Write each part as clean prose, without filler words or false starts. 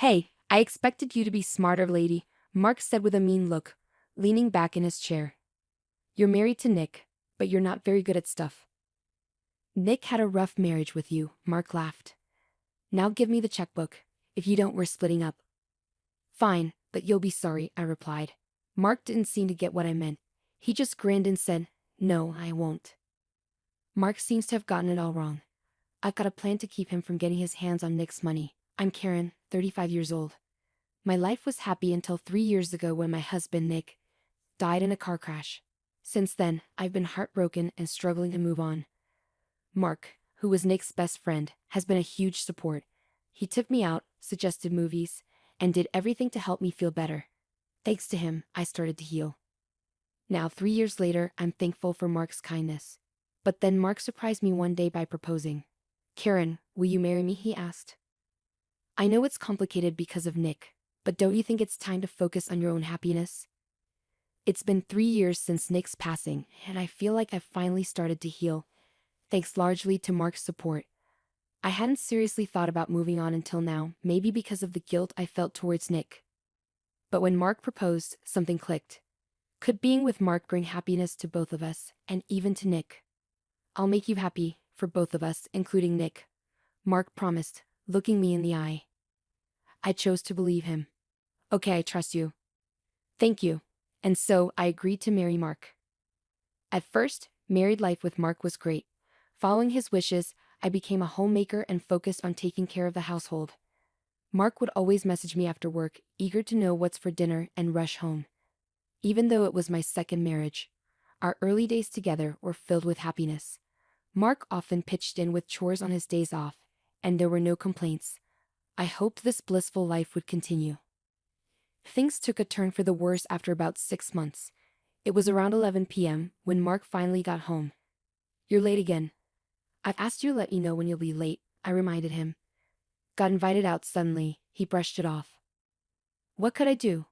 Hey, I expected you to be smarter, lady, Mark said with a mean look, leaning back in his chair. You're married to Nick, but you're not very good at stuff. Nick had a rough marriage with you, Mark laughed. Now give me the checkbook. If you don't, we're splitting up. Fine, but you'll be sorry, I replied. Mark didn't seem to get what I meant. He just grinned and said, No, I won't. Mark seems to have gotten it all wrong. I've got a plan to keep him from getting his hands on Nick's money. I'm Karen, 35 years old. My life was happy until 3 years ago when my husband, Nick, died in a car crash. Since then, I've been heartbroken and struggling to move on. Mark, who was Nick's best friend, has been a huge support. He took me out, suggested movies, and did everything to help me feel better. Thanks to him, I started to heal. Now, 3 years later, I'm thankful for Mark's kindness. But then Mark surprised me one day by proposing. Karen, will you marry me? He asked. I know it's complicated because of Nick, but don't you think it's time to focus on your own happiness? It's been 3 years since Nick's passing, and I feel like I've finally started to heal, thanks largely to Mark's support. I hadn't seriously thought about moving on until now, maybe because of the guilt I felt towards Nick. But when Mark proposed, something clicked. Could being with Mark bring happiness to both of us, and even to Nick? I'll make you happy, for both of us, including Nick, Mark promised, looking me in the eye. I chose to believe him. Okay, I trust you. Thank you. And so, I agreed to marry Mark. At first, married life with Mark was great. Following his wishes, I became a homemaker and focused on taking care of the household. Mark would always message me after work, eager to know what's for dinner and rush home. Even though it was my second marriage, our early days together were filled with happiness. Mark often pitched in with chores on his days off, and there were no complaints. I hoped this blissful life would continue. Things took a turn for the worse after about 6 months. It was around 11 p.m. when Mark finally got home. You're late again. I've asked you to let me know when you'll be late, I reminded him. Got invited out suddenly, he brushed it off. What could I do?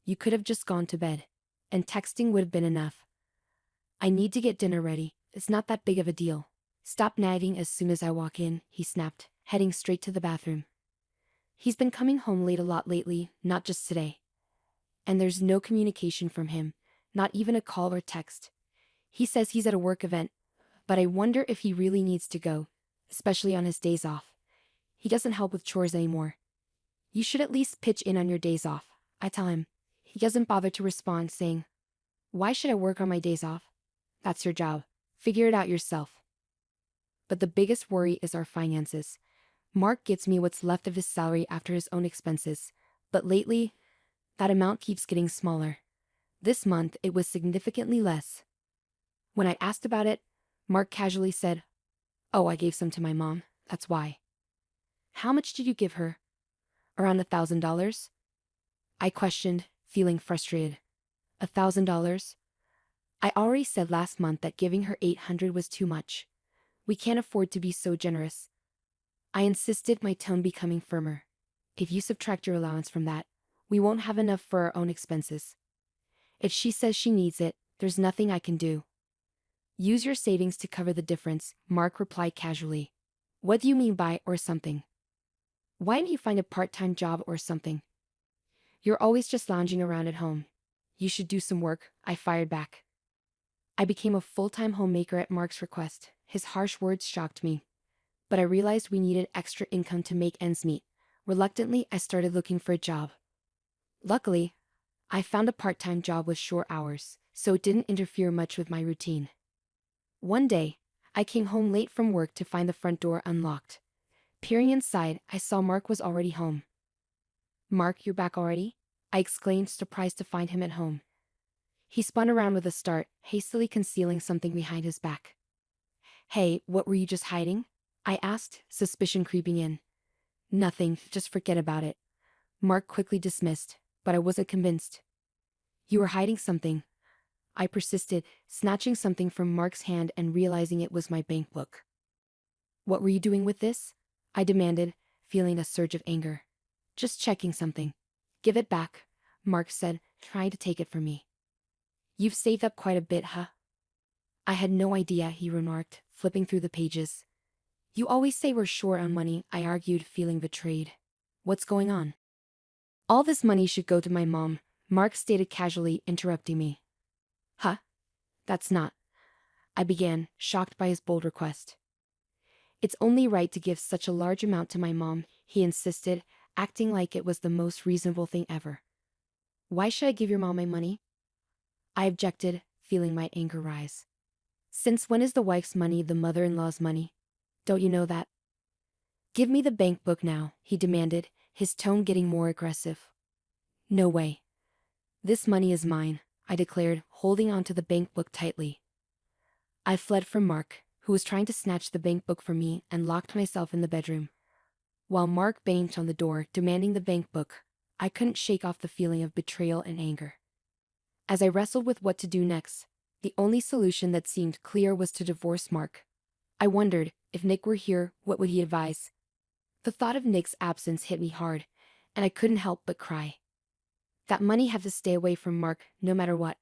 You could have just gone to bed, and texting would have been enough. I need to get dinner ready, it's not that big of a deal. Stop nagging as soon as I walk in, he snapped, heading straight to the bathroom. He's been coming home late a lot lately, not just today. And there's no communication from him, not even a call or text. He says he's at a work event, but I wonder if he really needs to go, especially on his days off. He doesn't help with chores anymore. You should at least pitch in on your days off, I tell him. He doesn't bother to respond, saying, Why should I work on my days off? That's your job. Figure it out yourself. But the biggest worry is our finances. Mark gives me what's left of his salary after his own expenses, but lately, that amount keeps getting smaller. This month, it was significantly less. When I asked about it, Mark casually said, Oh, I gave some to my mom, that's why. How much did you give her? Around $1,000? I questioned, feeling frustrated. $1,000? I already said last month that giving her $800 was too much. We can't afford to be so generous. I insisted, my tone becoming firmer. If you subtract your allowance from that, we won't have enough for our own expenses. If she says she needs it, there's nothing I can do. Use your savings to cover the difference, Mark replied casually. What do you mean by or something? Why don't you find a part-time job or something? You're always just lounging around at home. You should do some work, I fired back. I became a full-time homemaker at Mark's request. His harsh words shocked me. But I realized we needed extra income to make ends meet. Reluctantly, I started looking for a job. Luckily, I found a part-time job with short hours, so it didn't interfere much with my routine. One day, I came home late from work to find the front door unlocked. Peering inside, I saw Mark was already home. Mark, you're back already? I exclaimed, surprised to find him at home. He spun around with a start, hastily concealing something behind his back. Hey, what were you just hiding? I asked, suspicion creeping in. Nothing, just forget about it. Mark quickly dismissed, but I wasn't convinced. You were hiding something. I persisted, snatching something from Mark's hand and realizing it was my bank book. What were you doing with this? I demanded, feeling a surge of anger. Just checking something. Give it back, Mark said, trying to take it from me. You've saved up quite a bit, huh? I had no idea, he remarked, flipping through the pages. You always say we're short on money, I argued, feeling betrayed. What's going on? All this money should go to my mom, Mark stated casually, interrupting me. Huh? That's not. I began, shocked by his bold request. It's only right to give such a large amount to my mom, he insisted, acting like it was the most reasonable thing ever. Why should I give your mom my money? I objected, feeling my anger rise. Since when is the wife's money the mother-in-law's money? Don't you know that? Give me the bank book now, he demanded, his tone getting more aggressive. No way. This money is mine, I declared, holding onto the bank book tightly. I fled from Mark, who was trying to snatch the bank book from me, and locked myself in the bedroom. While Mark banged on the door, demanding the bank book, I couldn't shake off the feeling of betrayal and anger. As I wrestled with what to do next, the only solution that seemed clear was to divorce Mark. I wondered, if Nick were here, what would he advise? The thought of Nick's absence hit me hard, and I couldn't help but cry. That money had to stay away from Mark, no matter what.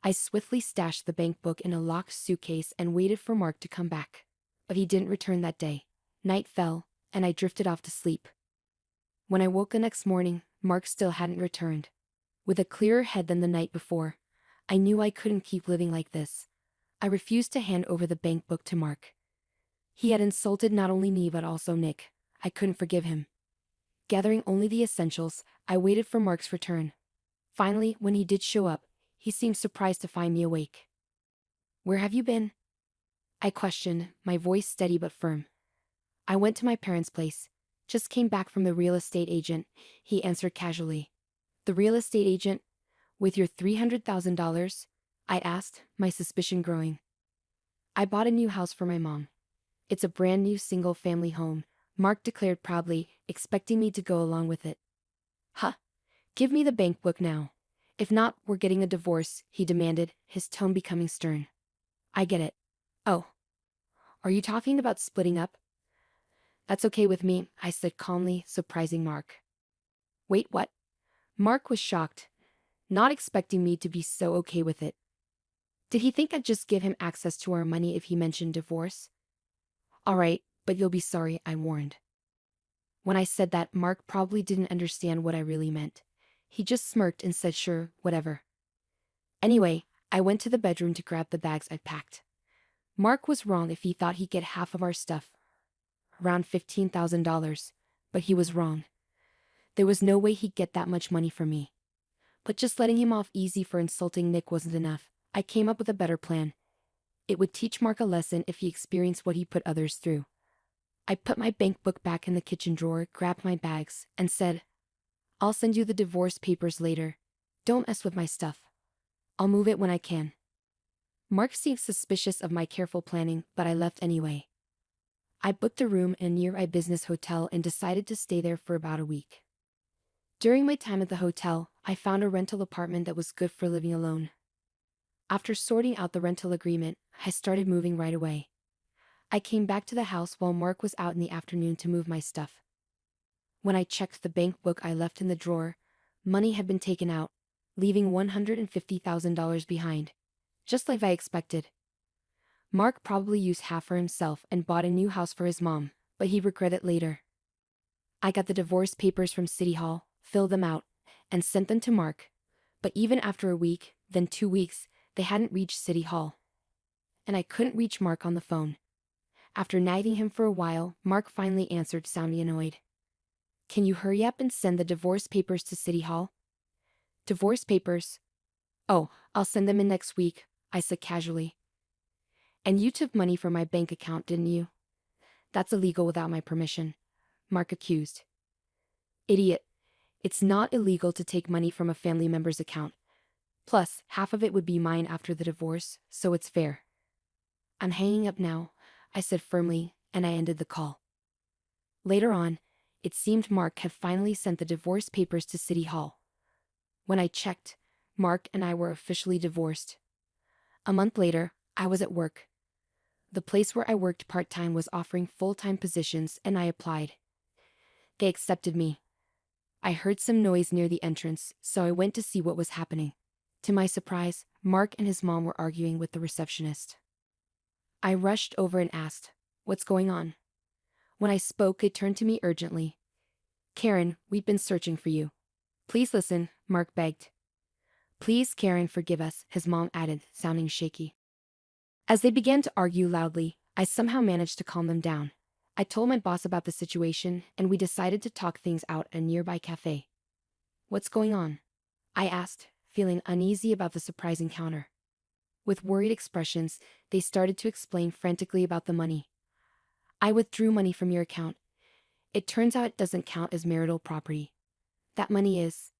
I swiftly stashed the bank book in a locked suitcase and waited for Mark to come back. But he didn't return that day. Night fell, and I drifted off to sleep. When I woke the next morning, Mark still hadn't returned. With a clearer head than the night before, I knew I couldn't keep living like this. I refused to hand over the bank book to Mark. He had insulted not only me but also Nick. I couldn't forgive him. Gathering only the essentials, I waited for Mark's return. Finally, when he did show up, he seemed surprised to find me awake. Where have you been? I questioned, my voice steady but firm. I went to my parents' place. Just came back from the real estate agent, he answered casually. The real estate agent? With your $300,000? I asked, my suspicion growing. I bought a new house for my mom. It's a brand new single-family home, Mark declared proudly, expecting me to go along with it. Huh? Give me the bank book now. If not, we're getting a divorce, he demanded, his tone becoming stern. I get it. Oh. Are you talking about splitting up? That's okay with me, I said calmly, surprising Mark. Wait, what? Mark was shocked, not expecting me to be so okay with it. Did he think I'd just give him access to our money if he mentioned divorce? All right, but you'll be sorry, I warned. When I said that, Mark probably didn't understand what I really meant. He just smirked and said sure, whatever. Anyway, I went to the bedroom to grab the bags I'd packed. Mark was wrong if he thought he'd get half of our stuff. Around $15,000, but he was wrong. There was no way he'd get that much money from me. But just letting him off easy for insulting Nick wasn't enough. I came up with a better plan. It would teach Mark a lesson if he experienced what he put others through. I put my bank book back in the kitchen drawer, grabbed my bags, and said, I'll send you the divorce papers later. Don't mess with my stuff. I'll move it when I can. Mark seemed suspicious of my careful planning, but I left anyway. I booked a room in a nearby business hotel and decided to stay there for about a week. During my time at the hotel, I found a rental apartment that was good for living alone. After sorting out the rental agreement, I started moving right away. I came back to the house while Mark was out in the afternoon to move my stuff. When I checked the bank book I left in the drawer, money had been taken out, leaving $150,000 behind, just like I expected. Mark probably used half for himself and bought a new house for his mom, but he regretted it later. I got the divorce papers from City Hall, filled them out, and sent them to Mark. But even after a week, then 2 weeks, they hadn't reached City Hall. And I couldn't reach Mark on the phone. After nagging him for a while, Mark finally answered, sounding annoyed. Can you hurry up and send the divorce papers to City Hall? Divorce papers? Oh, I'll send them in next week, I said casually. And you took money from my bank account, didn't you? That's illegal without my permission, Mark accused. Idiot. It's not illegal to take money from a family member's account. Plus, half of it would be mine after the divorce, so it's fair. I'm hanging up now, I said firmly, and I ended the call. Later on, it seemed Mark had finally sent the divorce papers to City Hall. When I checked, Mark and I were officially divorced. A month later, I was at work. The place where I worked part-time was offering full-time positions, and I applied. They accepted me. I heard some noise near the entrance, so I went to see what was happening. To my surprise, Mark and his mom were arguing with the receptionist. I rushed over and asked, "What's going on?" When I spoke, they turned to me urgently. Karen, we've been searching for you. Please listen, Mark begged. Please, Karen, forgive us, his mom added, sounding shaky. As they began to argue loudly, I somehow managed to calm them down. I told my boss about the situation, and we decided to talk things out at a nearby cafe. What's going on? I asked, feeling uneasy about the surprise encounter. With worried expressions, they started to explain frantically about the money. I withdrew money from your account. It turns out it doesn't count as marital property. That money is.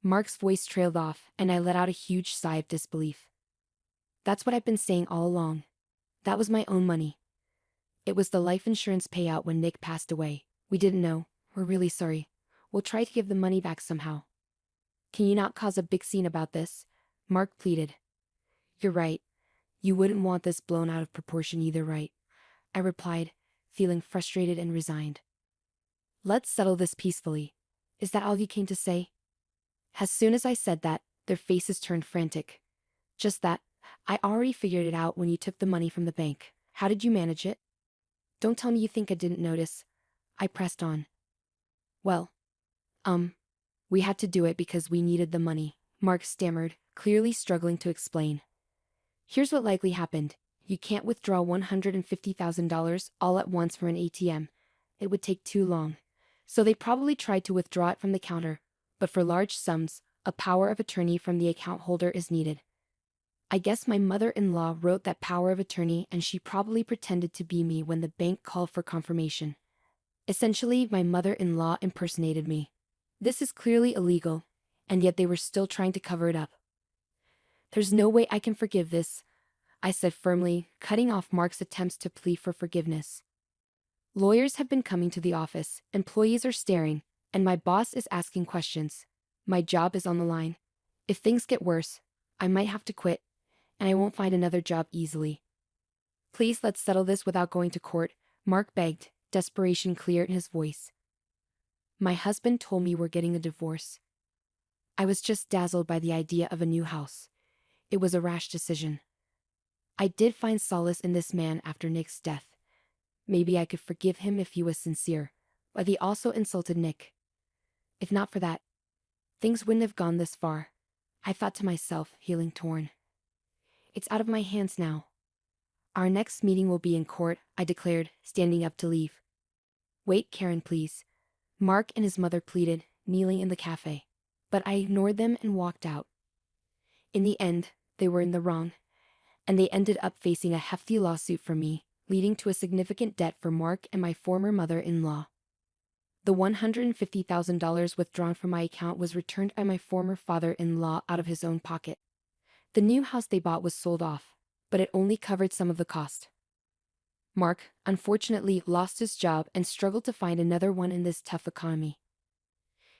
Mark's voice trailed off, and I let out a huge sigh of disbelief. That's what I've been saying all along. That was my own money. It was the life insurance payout when Nick passed away. We didn't know. We're really sorry. We'll try to give the money back somehow. Can you not cause a big scene about this? Mark pleaded. You're right. You wouldn't want this blown out of proportion either, right? I replied, feeling frustrated and resigned. Let's settle this peacefully. Is that all you came to say? As soon as I said that, their faces turned frantic. Just that. I already figured it out when you took the money from the bank. How did you manage it? Don't tell me you think I didn't notice. I pressed on. Well, we had to do it because we needed the money, Mark stammered, clearly struggling to explain. Here's what likely happened. You can't withdraw $150,000 all at once from an ATM. It would take too long. So they probably tried to withdraw it from the counter, but for large sums, a power of attorney from the account holder is needed. I guess my mother-in-law wrote that power of attorney and she probably pretended to be me when the bank called for confirmation. Essentially, my mother-in-law impersonated me. This is clearly illegal, and yet they were still trying to cover it up. There's no way I can forgive this, I said firmly, cutting off Mark's attempts to plead for forgiveness. Lawyers have been coming to the office, employees are staring, and my boss is asking questions. My job is on the line. If things get worse, I might have to quit, and I won't find another job easily. Please let's settle this without going to court, Mark begged, desperation clear in his voice. My husband told me we're getting a divorce. I was just dazzled by the idea of a new house. It was a rash decision. I did find solace in this man after Nick's death. Maybe I could forgive him if he was sincere, but he also insulted Nick. If not for that, things wouldn't have gone this far, I thought to myself, feeling torn. It's out of my hands now. Our next meeting will be in court, I declared, standing up to leave. Wait, Karen, please. Mark and his mother pleaded, kneeling in the cafe. But I ignored them and walked out. In the end, they were in the wrong, and they ended up facing a hefty lawsuit from me, leading to a significant debt for Mark and my former mother-in-law. The $150,000 withdrawn from my account was returned by my former father-in-law out of his own pocket. The new house they bought was sold off, but it only covered some of the cost. Mark, unfortunately, lost his job and struggled to find another one in this tough economy.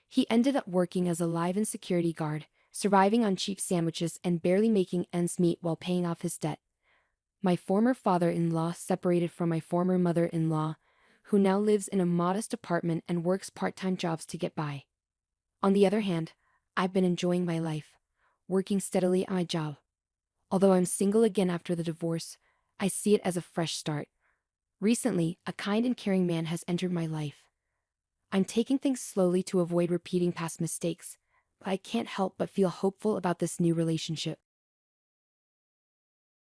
He ended up working as a live-in security guard, surviving on cheap sandwiches and barely making ends meet while paying off his debt. My former father-in-law separated from my former mother-in-law, who now lives in a modest apartment and works part-time jobs to get by. On the other hand, I've been enjoying my life, working steadily at my job. Although I'm single again after the divorce, I see it as a fresh start. Recently, a kind and caring man has entered my life. I'm taking things slowly to avoid repeating past mistakes, but I can't help but feel hopeful about this new relationship.